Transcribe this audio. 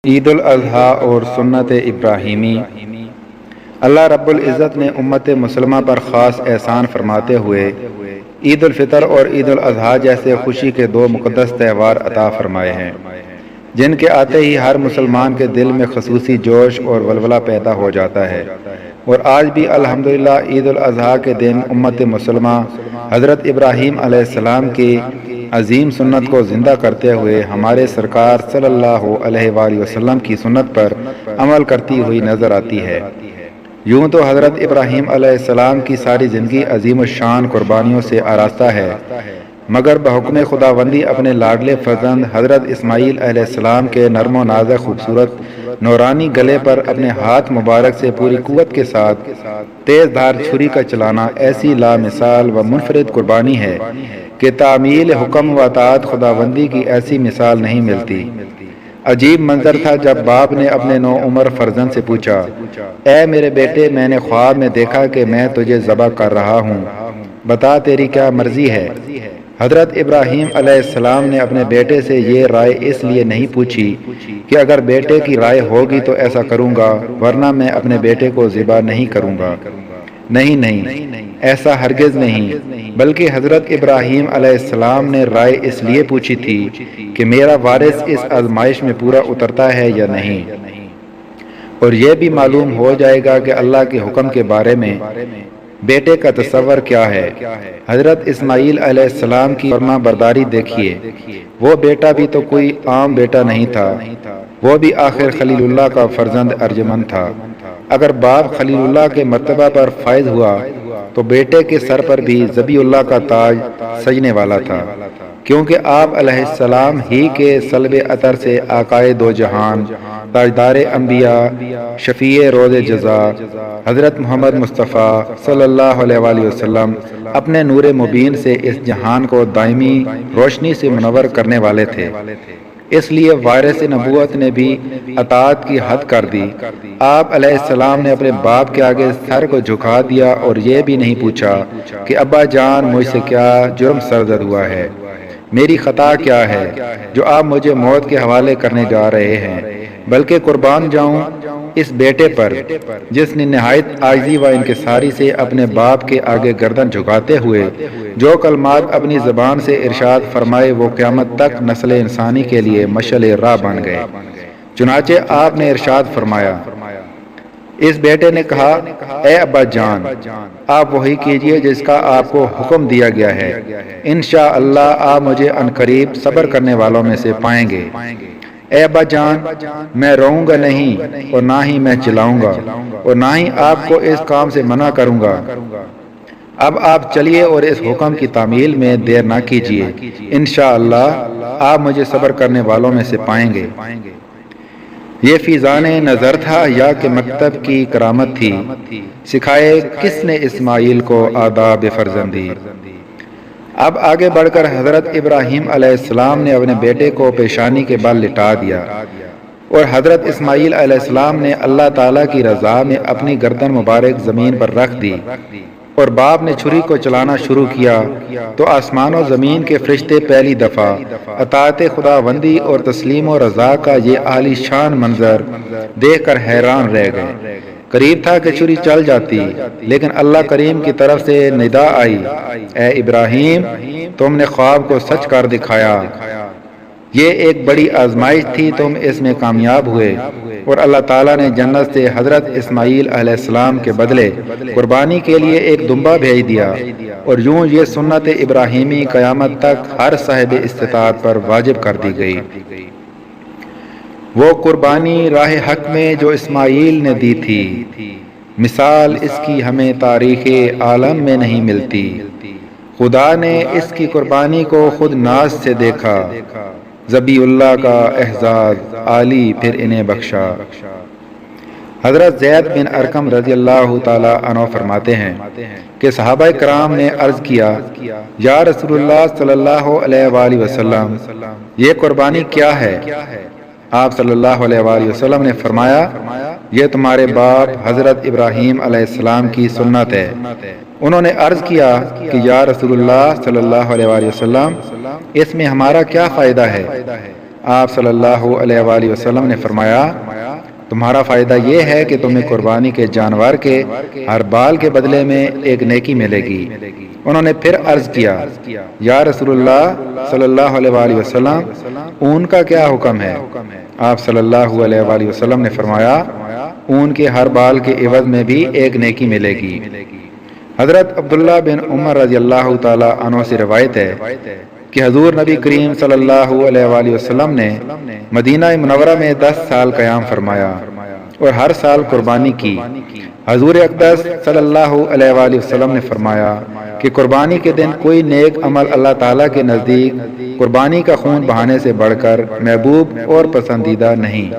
عید الاضحیٰ اور سنت ابراہیمی۔ اللہ رب العزت نے امت مسلمہ پر خاص احسان فرماتے ہوئے عید الفطر اور عید الاضحیٰ جیسے خوشی کے دو مقدس تہوار عطا فرمائے ہیں، جن کے آتے ہی ہر مسلمان کے دل میں خصوصی جوش اور ولولہ پیدا ہو جاتا ہے۔ اور آج بھی الحمدللہ عید الاضحیٰ کے دن امت مسلمہ حضرت ابراہیم علیہ السلام کی عظیم سنت کو زندہ کرتے ہوئے ہمارے سرکار صلی اللہ علیہ وآلہ وسلم کی سنت پر عمل کرتی ہوئی نظر آتی ہے۔ یوں تو حضرت ابراہیم علیہ السلام کی ساری زندگی عظیم الشان قربانیوں سے آراستہ ہے، مگر بحکم خداوندی اپنے لاڈلے فرزند حضرت اسماعیل علیہ السلام کے نرم و نازک خوبصورت نورانی گلے پر اپنے ہاتھ مبارک سے پوری قوت کے ساتھ تیز دھار چھری کا چلانا ایسی لامثال و منفرد قربانی ہے کہ تعمیل حکم و اطاعت خداوندی کی ایسی مثال نہیں ملتی۔ عجیب منظر تھا جب باپ نے اپنے نوعمر فرزند سے پوچھا، اے میرے بیٹے، میں نے خواب میں دیکھا کہ میں تجھے ذبح کر رہا ہوں، بتا تیری کیا مرضی ہے؟ حضرت ابراہیم علیہ السلام نے اپنے بیٹے سے یہ رائے اس لیے نہیں پوچھی کہ اگر بیٹے کی رائے ہوگی تو ایسا کروں گا، ورنہ میں اپنے بیٹے کو ذبح نہیں کروں گا۔ نہیں، ایسا ہرگز نہیں، بلکہ حضرت ابراہیم علیہ السلام نے رائے اس لیے پوچھی تھی کہ میرا وارث اس آزمائش میں پورا اترتا ہے یا نہیں، اور یہ بھی معلوم ہو جائے گا کہ اللہ کے حکم کے بارے میں بیٹے کا تصور کیا ہے۔ حضرت اسماعیل علیہ السلام کی فرما برداری دیکھیے، وہ بیٹا بھی تو کوئی عام بیٹا نہیں تھا، وہ بھی آخر خلیل اللہ کا فرزند ارجمند تھا۔ اگر باپ خلیل اللہ کے مرتبہ پر فائز ہوا تو بیٹے کے سر پر بھی ذبیح اللہ کا تاج سجنے والا تھا، کیونکہ آپ علیہ السلام ہی کے سلب عطر سے آقائے دو جہان، تاجدار انبیاء، شفیع روز جزا حضرت محمد مصطفیٰ صلی اللہ علیہ وآلہ وسلم اپنے نور مبین سے اس جہان کو دائمی روشنی سے منور کرنے والے تھے۔ اس لیے وارث نبوت نے بھی اطاعت کی حد کر دی۔ آپ علیہ السلام نے اپنے باپ کے آگے سر کو جھکا دیا اور یہ بھی نہیں پوچھا کہ ابا جان مجھ سے کیا جرم سرزد ہوا ہے، میری خطا کیا ہے جو آپ مجھے موت کے حوالے کرنے جا رہے ہیں، بلکہ قربان جاؤں اس بیٹے پر جس نے نہایت عاجزی و انکساری سے اپنے باپ کے آگے گردن جھکاتے ہوئے جو کلمات اپنی زبان سے ارشاد فرمائے وہ قیامت تک نسل انسانی کے لیے مشعل راہ بن گئے۔ چنانچہ آپ نے ارشاد فرمایا، اس بیٹے نے کہا، اے ابا جان، آپ وہی کیجئے جس کا آپ کو حکم دیا گیا ہے، انشاءاللہ آپ مجھے عنقریب صبر کرنے والوں میں سے پائیں گے۔ اے ابا جان، میں روؤں گا نہیں اور نہ ہی میں چلاؤں گا اور نہ ہی آپ کو اس کام سے منع کروں گا۔ اب آپ چلیے اور اس حکم کی تعمیل میں دیر نہ کیجیے، انشاءاللہ آپ مجھے صبر کرنے والوں میں سے پائیں گے۔ یہ فیضان نظر تھا یا کہ مکتب کی کرامت تھی؟ سکھائے کس نے اسماعیل کو آداب فرزندی؟ اب آگے بڑھ کر حضرت ابراہیم علیہ السلام نے اپنے بیٹے کو پیشانی کے بل لٹا دیا اور حضرت اسماعیل علیہ السلام نے اللہ تعالیٰ کی رضا میں اپنی گردن مبارک زمین پر رکھ دی اور باپ نے چھری کو چلانا شروع کیا تو آسمان و زمین کے فرشتے پہلی دفعہ اطاعت خداوندی اور تسلیم و رضا کا یہ عالی شان منظر دیکھ کر حیران رہ گئے۔ قریب تھا کہ چھری چل جاتی، لیکن اللہ کریم کی طرف سے ندا آئی، اے ابراہیم، تم نے خواب کو سچ کر دکھایا، یہ ایک بڑی آزمائش تھی، تم اس میں کامیاب ہوئے۔ اور اللہ تعالیٰ نے جنت سے حضرت اسماعیل علیہ السلام کے بدلے قربانی کے لیے ایک دمبا بھیج دیا، اور یوں یہ سنت ابراہیمی قیامت تک ہر صاحب استطاعت پر واجب کر دی گئی۔ وہ قربانی راہ حق میں جو اسماعیل نے دی تھی، مثال اس کی ہمیں تاریخ عالم میں نہیں ملتی۔ خدا نے اس کی قربانی کو خود ناز سے دیکھا، ذبیح اللہ کا اعزاز عالی پھر انہیں بخشا۔ حضرت زید بن ارقم رضی اللہ تعالی عنہ فرماتے ہیں کہ صحابہ کرام نے عرض کیا، یا رسول اللہ صلی اللہ علیہ وآلہ وسلم، یہ قربانی کیا ہے؟ آپ صلی اللہ علیہ وآلہ وسلم نے فرمایا، یہ تمہارے باپ حضرت ابراہیم علیہ السلام کی سنت ہے۔ انہوں نے عرض کیا کہ یا رسول اللہ صلی اللہ علیہ وآلہ وسلم، اس میں ہمارا کیا فائدہ ہے؟ آپ صلی اللہ علیہ وآلہ وسلم نے فرمایا تمہارا فائدہ یہ ہے کہ تمہیں قربانی کے جانور کے ہر بال کے بدلے میں ایک نیکی ملے گی۔ انہوں نے پھر عرض کیا یا رسول اللہ صلی اللہ علیہ وآلہ وسلم اون کا کیا حکم ہے؟ آپ صلی اللہ علیہ وآلہ وسلم نے فرمایا اون کے ہر بال کے عوض میں بھی ایک نیکی ملے گی۔ حضرت عبداللہ بن عمر رضی اللہ تعالی عنہ سے روایت ہے کہ حضور نبی کریم صلی اللہ علیہ وآلہ وسلم نے مدینہ منورہ میں 10 سال قیام فرمایا اور ہر سال قربانی کی۔ حضور اقدس صلی اللہ علیہ وآلہ وسلم نے فرمایا کہ قربانی کے دن کوئی نیک عمل اللہ تعالیٰ کے نزدیک قربانی کا خون بہانے سے بڑھ کر محبوب اور پسندیدہ نہیں۔